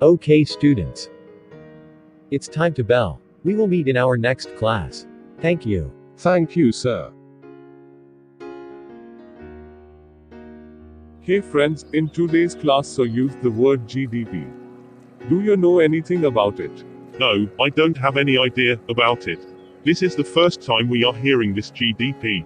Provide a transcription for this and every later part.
Okay students. It's time to bell. We will meet in our next class. Thank you. Thank you, sir. Hey friends, in today's class so use the word GDP. Do you know anything about it? No, I don't have any idea about it. This is the first time we are hearing this GDP.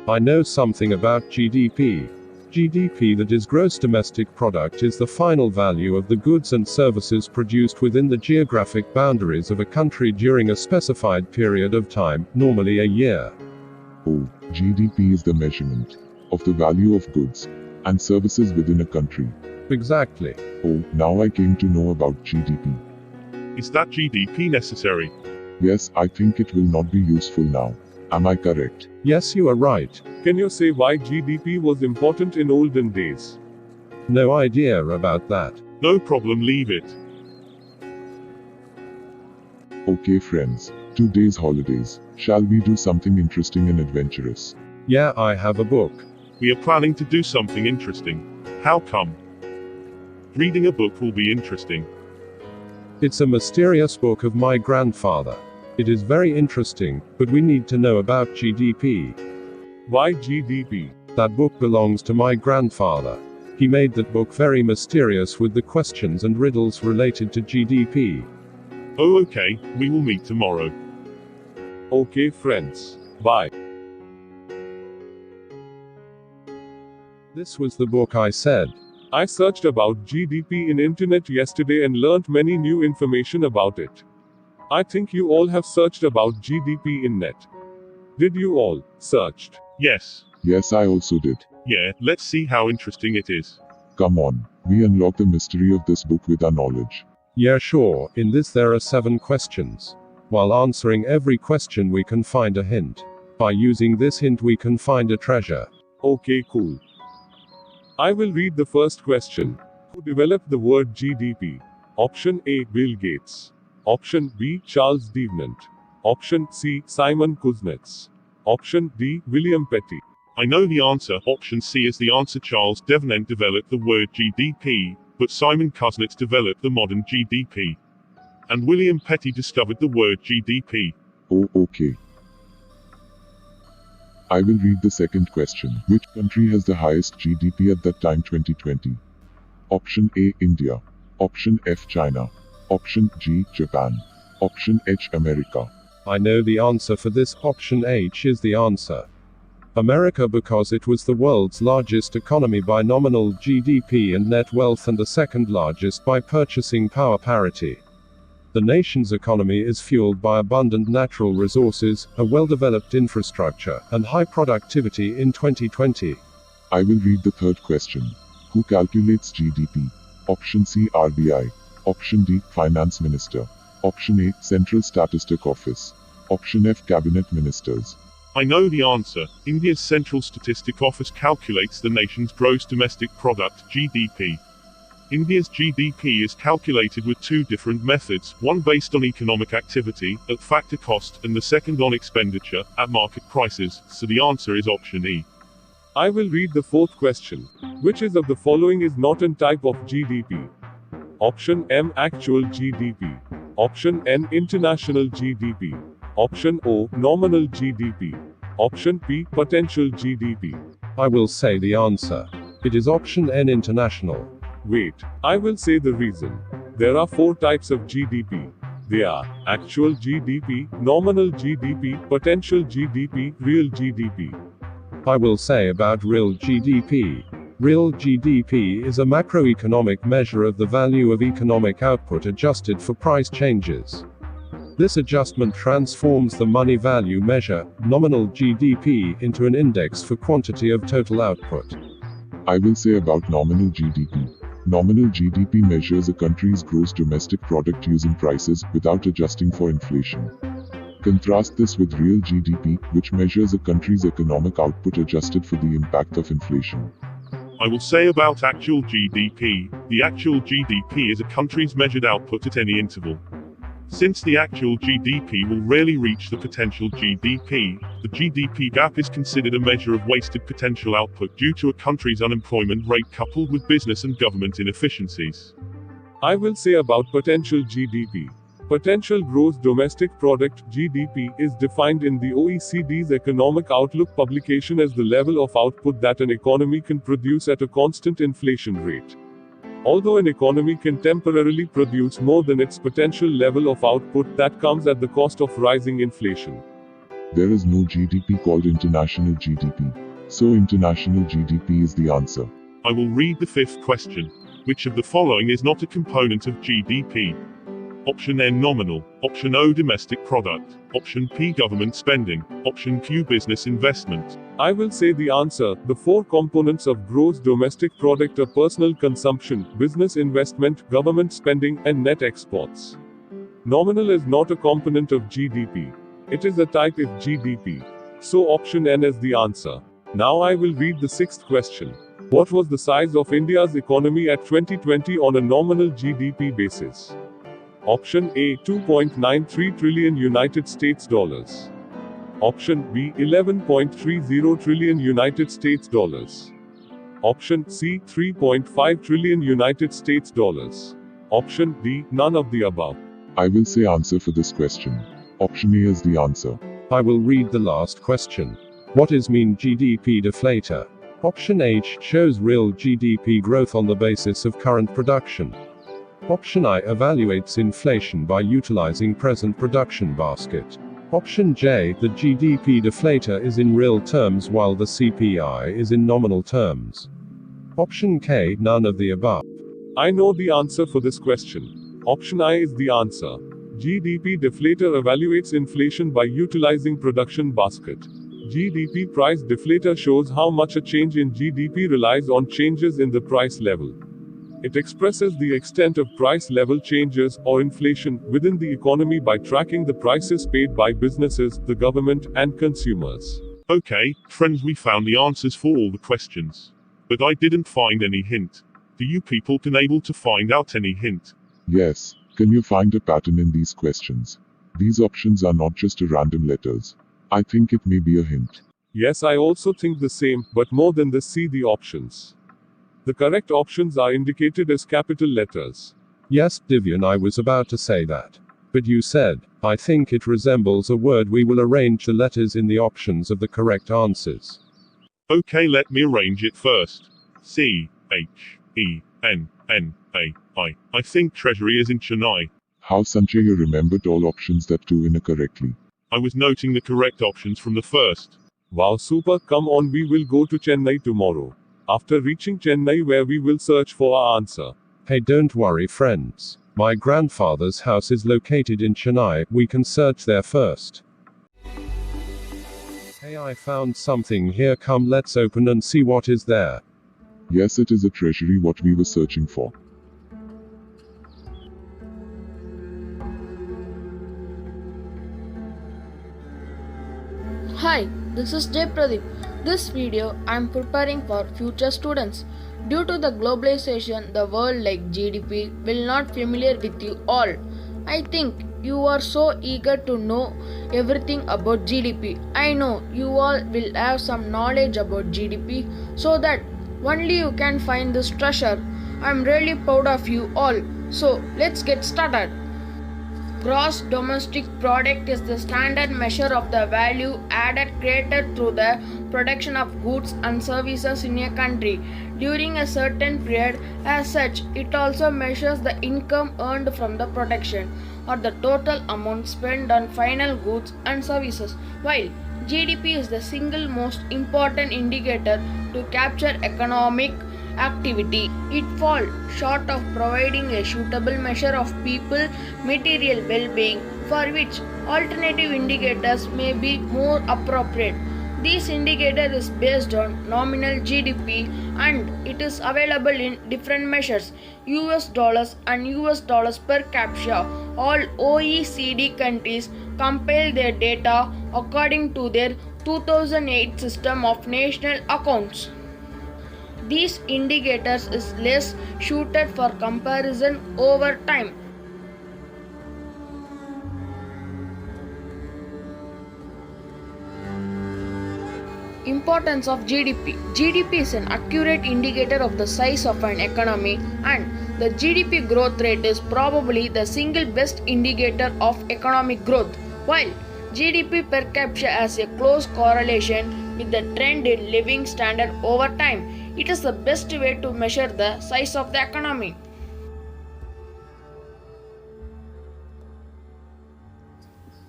I know something about GDP. GDP, that is gross domestic product, is the final value of the goods and services produced within the geographic boundaries of a country during a specified period of time, normally a year. Oh, GDP is the measurement of the value of goods and services within a country. Exactly. Oh, now I came to know about GDP. Is that GDP necessary? Yes, I think it will not be useful now. Am I correct? Yes, you are right. Can you say why GDP was important in olden days? No idea about that. No problem, leave it. Okay friends, 2 days holidays. Shall we do something interesting and adventurous? Yeah, I have a book. We are planning to do something interesting. How come? Reading a book will be interesting. It's a mysterious book of my grandfather. It is very interesting, but we need to know about GDP. Why GDP? That book belongs to my grandfather. He made that book very mysterious with the questions and riddles related to GDP. Oh okay, we will meet tomorrow. Okay friends. Bye. This was the book I said. I searched about GDP in internet yesterday and learned many new information about it. I think you all have searched about GDP in net. Did you all searched? Yes. Yes, I also did. Yeah, let's see how interesting it is. Come on, we unlock the mystery of this book with our knowledge. Yeah, sure. In this there are 7 questions. While answering every question we can find a hint. By using this hint we can find a treasure. Okay, cool. I will read the first question. Who developed the word GDP? Option A, Bill Gates. Option B, Charles Devenant. Option C, Simon Kuznets. Option D, William Petty. I know the answer. Option C is the answer. Charles Devenant developed the word GDP, but Simon Kuznets developed the modern GDP. And William Petty discovered the word GDP. Oh, okay. I will read the second question. Which country has the highest GDP at that time 2020? Option A, India. Option F, China. Option G, Japan. Option H, America. I know the answer for this. Option H is the answer. America, because it was the world's largest economy by nominal GDP and net wealth and the second largest by purchasing power parity. The nation's economy is fueled by abundant natural resources, a well-developed infrastructure, and high productivity in 2020. I will read the third question. Who calculates GDP? Option C, RBI. Option D, Finance Minister. Option A, Central Statistic Office. Option F, Cabinet Ministers. I know the answer. India's Central Statistic Office calculates the nation's gross domestic product, GDP. India's GDP is calculated with 2 different methods, one based on economic activity, at factor cost, and the second on expenditure, at market prices, so the answer is option E. I will read the fourth question. Which is of the following is not a type of GDP? Option M, actual GDP. Option N, international GDP. Option O, nominal GDP. Option P, potential GDP. I will say the answer. It is option N, international. Wait, I will say the reason. There are 4 types of GDP. They are actual GDP, nominal GDP, potential GDP, real GDP. I will say about real GDP. Real GDP is a macroeconomic measure of the value of economic output adjusted for price changes. This adjustment transforms the money value measure, nominal GDP, into an index for quantity of total output. I will say about nominal GDP. Nominal GDP measures a country's gross domestic product using prices, without adjusting for inflation. Contrast this with real GDP, which measures a country's economic output adjusted for the impact of inflation. I will say about actual GDP. The actual GDP is a country's measured output at any interval. Since the actual GDP will rarely reach the potential GDP, the GDP gap is considered a measure of wasted potential output due to a country's unemployment rate coupled with business and government inefficiencies. I will say about potential GDP. Potential gross domestic product (GDP) is defined in the OECD's Economic Outlook publication as the level of output that an economy can produce at a constant inflation rate. Although an economy can temporarily produce more than its potential level of output, that comes at the cost of rising inflation. There is no GDP called international GDP. So international GDP is the answer. I will read the fifth question. Which of the following is not a component of GDP? Option N nominal, Option O domestic product, Option P government spending, Option Q business investment. I will say the answer. The four components of gross domestic product are personal consumption, business investment, government spending, and net exports. Nominal is not a component of GDP. It is a type of GDP. So option N is the answer. Now I will read the sixth question. What was the size of India's economy at 2020 on a nominal GDP basis? Option A 2.93 trillion United States dollars. Option B 11.30 trillion United States dollars. Option C 3.5 trillion United States dollars. Option D none of the above. I will say answer for this question. Option A is the answer. I will read the last question. What is mean GDP deflator? Option H shows real GDP growth on the basis of current production. Option I evaluates inflation by utilizing present production basket. Option J, the GDP deflator is in real terms while the CPI is in nominal terms. Option K, none of the above. I know the answer for this question. Option I is the answer. GDP deflator evaluates inflation by utilizing production basket. GDP price deflator shows how much a change in GDP relies on changes in the price level. It expresses the extent of price level changes, or inflation, within the economy by tracking the prices paid by businesses, the government, and consumers. Okay, friends, we found the answers for all the questions. But I didn't find any hint. Do you people can able to find out any hint? Yes. Can you find a pattern in these questions? These options are not just random letters. I think it may be a hint. Yes, I also think the same, but more than this, see the options. The correct options are indicated as capital letters. Yes, Divyan, I was about to say that. But you said, I think it resembles a word. We will arrange the letters in the options of the correct answers. Okay, let me arrange it first. C, H, E, N, N, A, I. I think Treasury is in Chennai. How Sanjay you remembered all options that too incorrectly. I was noting the correct options from the first. Wow, super, come on, we will go to Chennai tomorrow. After reaching Chennai, where we will search for our answer. Hey, don't worry, friends. My grandfather's house is located in Chennai. We can search there first. Hey, I found something here. Come, let's open and see what is there. Yes, it is a treasury what we were searching for. Hi, this is Jay Pradeep. This video I am preparing for future students. Due to the globalization, the world like GDP will not familiar with you all. I think you are so eager to know everything about GDP. I know you all will have some knowledge about GDP so that only you can find this treasure. I am really proud of you all. So let's get started. Gross domestic product is the standard measure of the value added created through the production of goods and services in a country during a certain period. As such, it also measures the income earned from the production or the total amount spent on final goods and services. While GDP is the single most important indicator to capture economic activity, it falls short of providing a suitable measure of people material well-being, for which alternative indicators may be more appropriate. This indicator is based on nominal GDP and it is available in different measures: US dollars and US dollars per capita. All OECD countries compile their data according to their 2008 system of national accounts. These indicators is less suited for comparison over time. Importance of GDP. GDP is an accurate indicator of the size of an economy and the GDP growth rate is probably the single best indicator of economic growth. While GDP per capita has a close correlation with the trend in living standard over time, it is the best way to measure the size of the economy.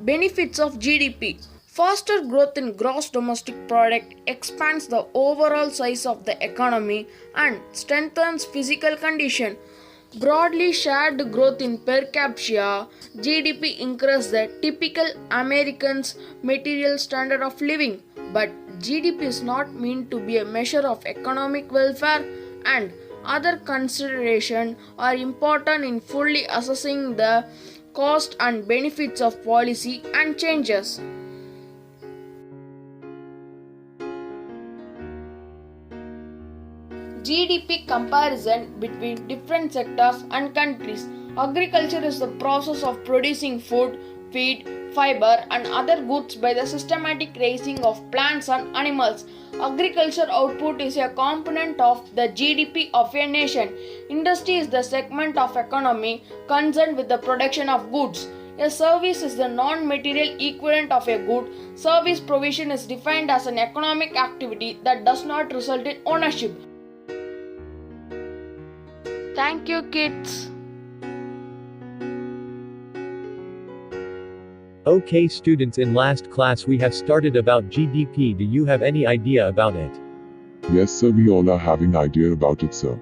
Benefits of GDP. Faster growth in gross domestic product expands the overall size of the economy and strengthens physical condition. Broadly shared growth in per capita GDP increases the typical American's material standard of living. But GDP is not meant to be a measure of economic welfare, and other considerations are important in fully assessing the cost and benefits of policy and changes. GDP comparison between different sectors and countries. Agriculture is the process of producing food, feed, fiber, and other goods by the systematic raising of plants and animals. Agriculture output is a component of the GDP of a nation. Industry is the segment of economy concerned with the production of goods. A service is the non-material equivalent of a good. Service provision is defined as an economic activity that does not result in ownership. Thank you, kids. Okay students, in last class we have started about GDP. Do you have any idea about it? Yes sir, we all are having idea about it sir.